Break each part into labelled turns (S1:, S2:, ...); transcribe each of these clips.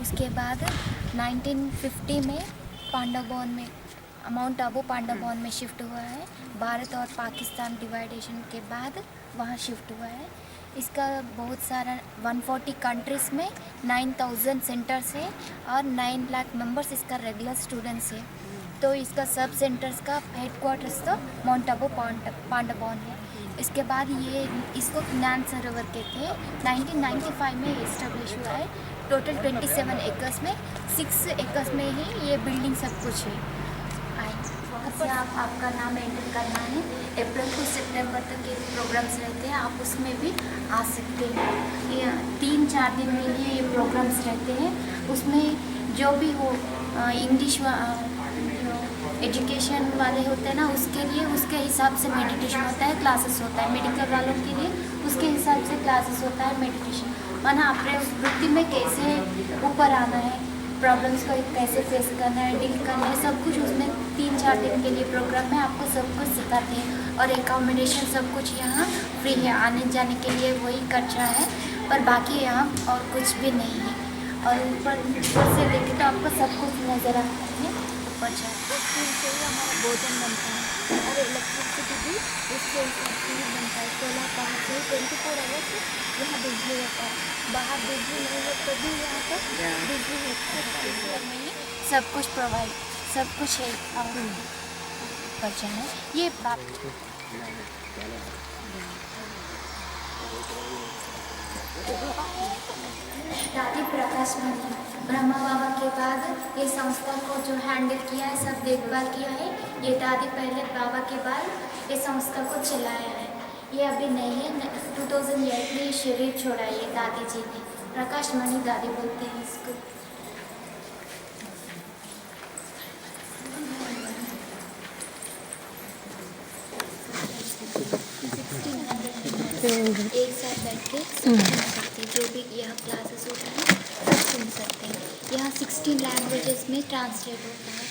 S1: उसके बाद 1950 में पांडव भवन में माउंट आबू पांडव भवन में शिफ्ट हुआ है। भारत और पाकिस्तान डिवाइडेशन के बाद वहाँ शिफ्ट हुआ है। इसका बहुत सारा 140 कंट्रीज़ में 9000 सेंटर्स है और 9 लाख मेंबर्स इसका रेगुलर स्टूडेंट्स है। तो इसका सब सेंटर्स का हेडक्वार्टर्स तो माउंट आबू पांडव भवन है। इसके बाद ये इसको ज्ञान सरोवर कहते हैं। 1995 में इस्टेब्लिश हुआ है। टोटल 27 एकर्स में 6 एकर्स में ही ये बिल्डिंग सब कुछ है। वहाँ से आपका नाम एंटर करना है। अप्रैल टू सितंबर तक ये प्रोग्राम्स रहते हैं, आप उसमें भी आ सकते हैं। ये 3-4 दिन के लिए ये प्रोग्राम्स रहते हैं। उसमें जो भी हो इंग्लिश एजुकेशन वाले होते हैं ना, उसके लिए उसके हिसाब से मेडिटेशन होता है, क्लासेस होता है। मेडिकल वालों के लिए उसके हिसाब से क्लासेस होता है, मेडिटेशन। माना अपने उस वृत्ति में कैसे ऊपर आना है, प्रॉब्लम्स को कैसे फेस करना है, डील करना है, सब कुछ उसमें 3-4 दिन के लिए प्रोग्राम में आपको सब कुछ सिखाते हैं। और एकोमोडेशन सब कुछ यहाँ फ्री है, आने जाने के लिए वही खर्चा है, पर बाकी यहाँ और कुछ भी नहीं है। और ऊपर से देखें तो आपको सब कुछ नज़र आता है। ऊपर जाए स्टील से ही हमारा भोजन बनता है और इलेक्ट्रिसिटी भी उसके हिसाब से ही बनता है। सोलर पावर से 24 आवर्स यहाँ बिजली होता है। बाहर बिजली नहीं है तो भी यहाँ पर बिजली होता है। में ही सब कुछ प्रोवाइड सब कुछ है। और ऊपर जाए ये बात दादी प्रकाश मणि ब्रह्मा बाबा के बाद ये संस्था को जो हैंडल किया है, सब देखभाल किया है, ये दादी पहले बाबा के बाद ये संस्था को चलाया है। ये अभी नहीं है, 2008 में शरीर छोड़ा है ये दादी जी ने। प्रकाश मणि दादी बोलते हैं इसको। एक साथ बैठ के सुन सकते, जो भी यहाँ क्लासेस होता है सब सुन सकते हैं। यहाँ 16 लैंग्वेजेस में ट्रांसलेट होता है।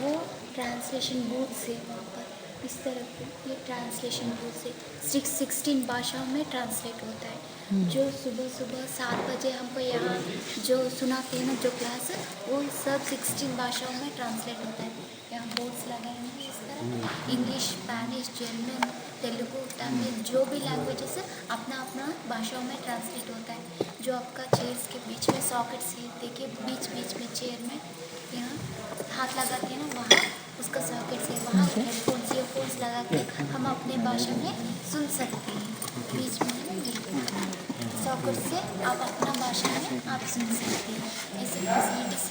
S1: वो ट्रांसलेशन बूथ से वहाँ पर इस तरफ ये ट्रांसलेशन बूथ से 16 भाषाओं में ट्रांसलेट होता है। जो सुबह सुबह 7 बजे हमको यहाँ जो सुनाते हैं ना जो क्लास, वो सब 16 भाषाओं में ट्रांसलेट होता है। यहाँ बोर्ड्स लगाए हैं इस तरह, English, Spanish, German, Telugu, Tamil, जो भी लैंग्वेजेस है अपना अपना भाषाओं में ट्रांसलेट होता है। जो आपका चेयर्स के बीच में सॉकेट्स है, देखिए बीच बीच में चेयर में यहाँ हाथ लगाते हैं ना, वहाँ उसका सॉकेट्स है, वहाँ हेडफोन्स ईयरफोन्स लगा के हम अपने भाषा में सुन सकते हैं। बीच में सॉकेट से आप अपना भाषा में आप सुन सकते हैं। ऐसे फैसिलिटीज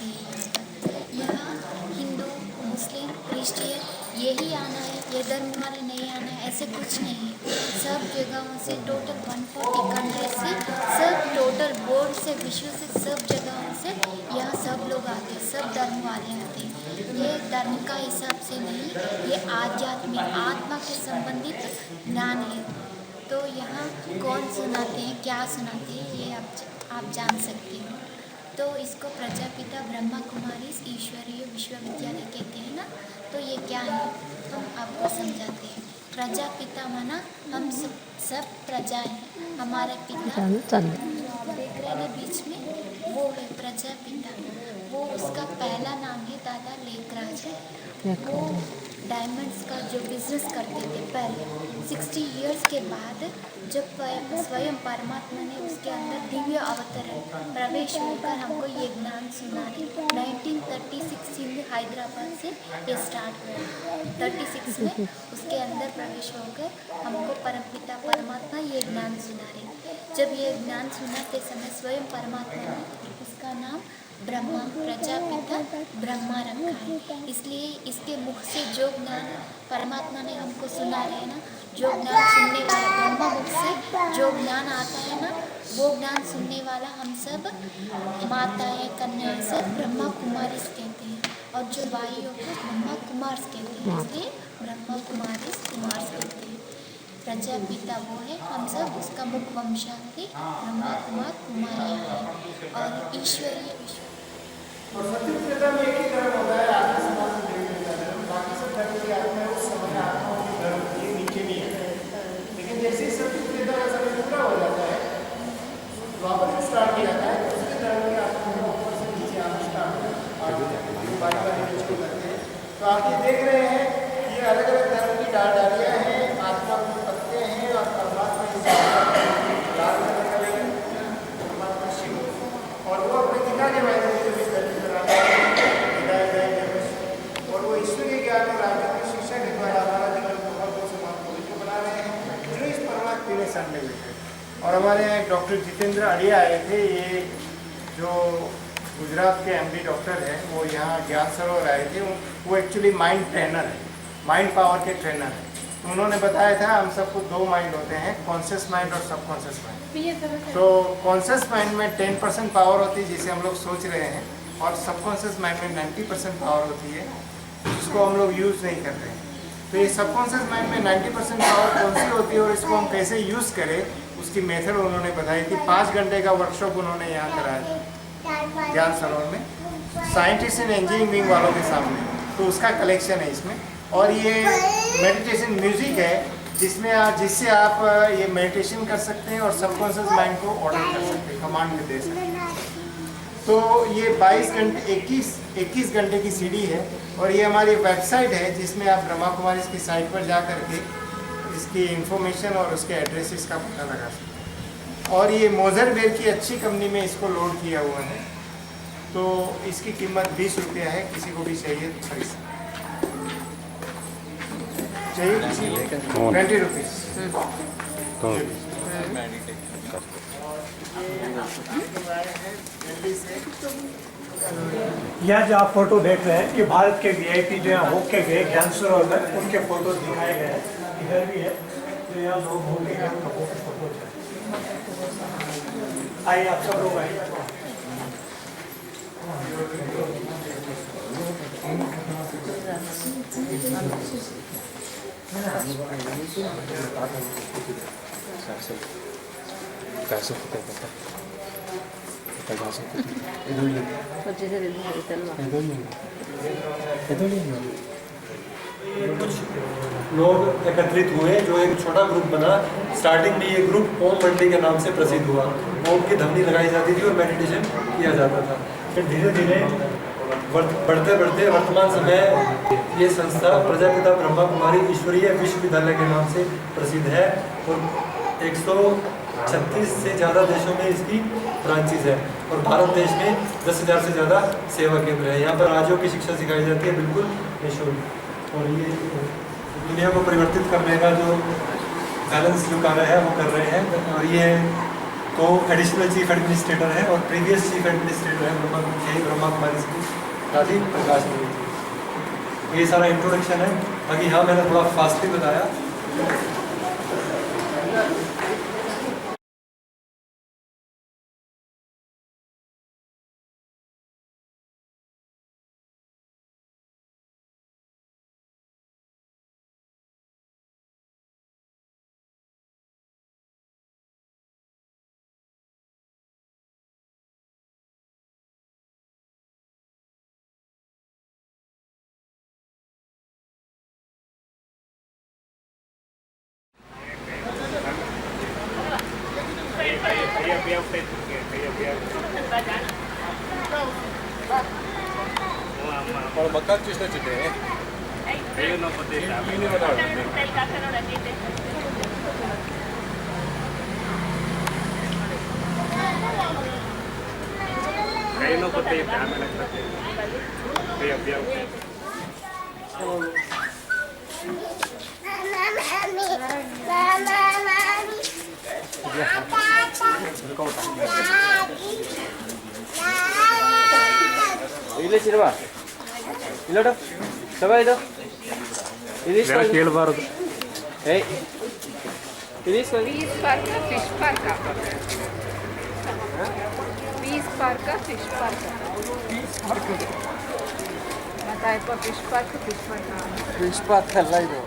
S1: है यहाँ। हिंदू, मुस्लिम, क्रिश्चियन यही आना है, ये धर्म वाले नहीं आना है, ऐसे कुछ नहीं है। सब जगहों से टोटल 140 कंट्रीज से सब टोटल बोर्ड से विश्व से सब जगहों से यहाँ सब लोग आते हैं, सब धर्म वाले आते हैं। ये धर्म का हिसाब से नहीं, ये आध्यात्मिक आत्मा के संबंधित ज्ञान है। तो यहाँ कौन सुनाते हैं, क्या सुनाते हैं, ये आप जान सकते हो। तो इसको प्रजापिता ब्रह्मा कुमारी ईश्वरीय विश्वविद्यालय कहते हैं ना। तो ये क्या है हम आपको समझाते हैं। प्रजापिता माना हम सब प्रजा हैं, हमारे पिता जो आप देख रहे हैं बीच में वो है प्रजापिता। वो उसका पहला नाम है दादा लेखराज। वो डायमंड्स का जो बिजनेस करते थे पहले। 60 इयर्स के बाद जब स्वयं परमात्मा ने उसके अंदर दिव्य अवतरण प्रवेश होकर हमको ये ज्ञान सुनाने 1936 में हैदराबाद से ये स्टार्ट हुआ। 36 में उसके अंदर प्रवेश होकर हमको परमपिता परमात्मा ये ज्ञान सुना रहे। जब ये ज्ञान सुनाते समय स्वयं परमात्मा ने उसका नाम ब्रह्मा प्रजापिता ब्रह्मा रखा है। इसलिए इसके मुख से जो ज्ञान परमात्मा ने हमको सुना रहे हैं ना, जो ज्ञान सुनने वाला ब्रह्मा मुख से जो ज्ञान आता है ना, वो ज्ञान सुनने वाला हम सब माताएं कन्याएं सब ब्रह्मा कुमारी कहते हैं। और जो भाइयों को ब्रह्मा कुमार कहते हैं, इसलिए ब्रह्मा कुमारी कहते हैं। प्रजापिता वो है, हम सब उसका मुख वंशावली ब्रह्मा कुमार कुमारियाँ हैं। और ईश्वरीय
S2: और सत्य त्रेता में एक ही धर्म होता है, आदि समाज में देवी देवता धर्म। बाकी सब धर्म की आत्मा उस समय आत्माओं के धर्म के नीचे नहीं है। लेकिन जैसे ही सत्य त्रेता का समय पूरा हो जाता है, द्वापर से स्टार्ट किया जाता है, दूसरे धर्म की आत्मा ऊपर से नीचे तो आप ये देख रहे हैं ये अलग अलग धर्म की डालियाँ हैं, आत्मा के पत्ते हैं और परमात्मा की लाल कलर का लेकिन परमात्मा शिव और वो अपने दिखा के मैंने मुझे भी धरती पर आना और वो ईश्वरीय ज्ञान और राज्य की शिक्षा के द्वारा हमारा जीवन को बहुत समान पवित्र बना रहे हैं जो इस परमात्मा के सामने बैठे। और हमारे यहाँ एक डॉक्टर जितेंद्र अड़िया आए थे, ये जो गुजरात के एमडी डॉक्टर हैं, वो यहाँ ज्ञान सरोवर आए थे। वो एक्चुअली माइंड ट्रेनर है, माइंड पावर के ट्रेनर हैं। तो उन्होंने बताया था हम सबको 2 माइंड होते हैं, कॉन्शियस माइंड और सबकॉन्शियस माइंड। तो कॉन्शियस माइंड में 10% पावर होती है जिसे हम लोग सोच रहे हैं, और सबकॉन्शियस माइंड में 90% पावर होती है जिसको हम लोग यूज़ नहीं कर रहे हैं। तो ये सबकॉन्शियस माइंड में 90% पावर कौन सी होती है और इसको हम कैसे यूज़ करें उसकी मेथड उन्होंने बताई थी। 5 घंटे का वर्कशॉप उन्होंने यहाँ कराया था ज्ञान सरोवर में, साइंटिस्ट एंड इंजीनियरिंग वालों के सामने। तो उसका कलेक्शन है इसमें। और ये मेडिटेशन म्यूजिक है जिससे आप ये मेडिटेशन कर सकते हैं और सबकॉन्शियस माइंड को ऑर्डर कर सकते हैं, कमांड में दे सकते हैं। तो ये 21 घंटे की सीडी है और ये हमारी वेबसाइट है जिसमें आप ब्रह्मा कुमारी की साइट पर जा करके इसकी इंफॉर्मेशन और उसके एड्रेसेस का पता लगा सकते हैं। और ये मोजरबेर की अच्छी कंपनी में इसको लोड किया हुआ है, तो इसकी कीमत 20 रुपया है। किसी को भी चाहिए तो खरीद सकते चाहिए किसी को 20 रुपीज़।
S3: यह जो आप फोटो देख रहे हैं ये भारत के वीआईपी जो यहाँ होके गए ज्ञान सरोवर में, उनके फोटो दिखाए गए हैं। इधर भी है जो यहाँ लोग होके गए उनका फोटो है। आइए आप सब लोग आइए। कुछ लोग एकत्रित हुए जो एक छोटा ग्रुप बना। स्टार्टिंग में ये ग्रुप ओम मंडी के नाम से प्रसिद्ध हुआ। ओम की ध्वनि लगाई जाती थी और मेडिटेशन किया जाता था। फिर धीरे धीरे बढ़ते बढ़ते वर्तमान समय ये संस्था प्रजापिता ब्रह्मा कुमारी ईश्वरीय विश्वविद्यालय के नाम से प्रसिद्ध है और 136 से ज़्यादा देशों में इसकी ब्रांचेज है और भारत देश में 10,000 से ज़्यादा सेवा केंद्र है। यहाँ पर राज्यों की शिक्षा सिखाई जाती है बिल्कुल निःशुल्क। और ये दुनिया को परिवर्तित करने का जो बैलेंस जो कार्य है वो कर रहे हैं। और ये तो एडिशनल चीफ एडमिनिस्ट्रेटर है और प्रीवियस चीफ एडमिनिस्ट्रेटर है ब्रह्मा कुमारी की राधि प्रकाश जी। ये सारा इंट्रोडक्शन है। बाकी हाँ मैंने थोड़ा फास्टली बताया।
S4: Kalau bakal cus na cute. Ayun ang pati. Ini mana? Ayun ang pati. Dami lang pati. Biyaw.
S5: ಇಲ್ಲಿ ಸಿನಿಮಾ ಇಲ್ಲೋಡು ಸಭಾ ಇದು
S4: ಕೇಳಬಾರದು.
S5: ಏಯ್
S6: Peace Park, Fish Park. Peace Park, Fish Park. Fish Park. Fish Park.
S5: Fish park ಅಲ್ಲ ಇದು.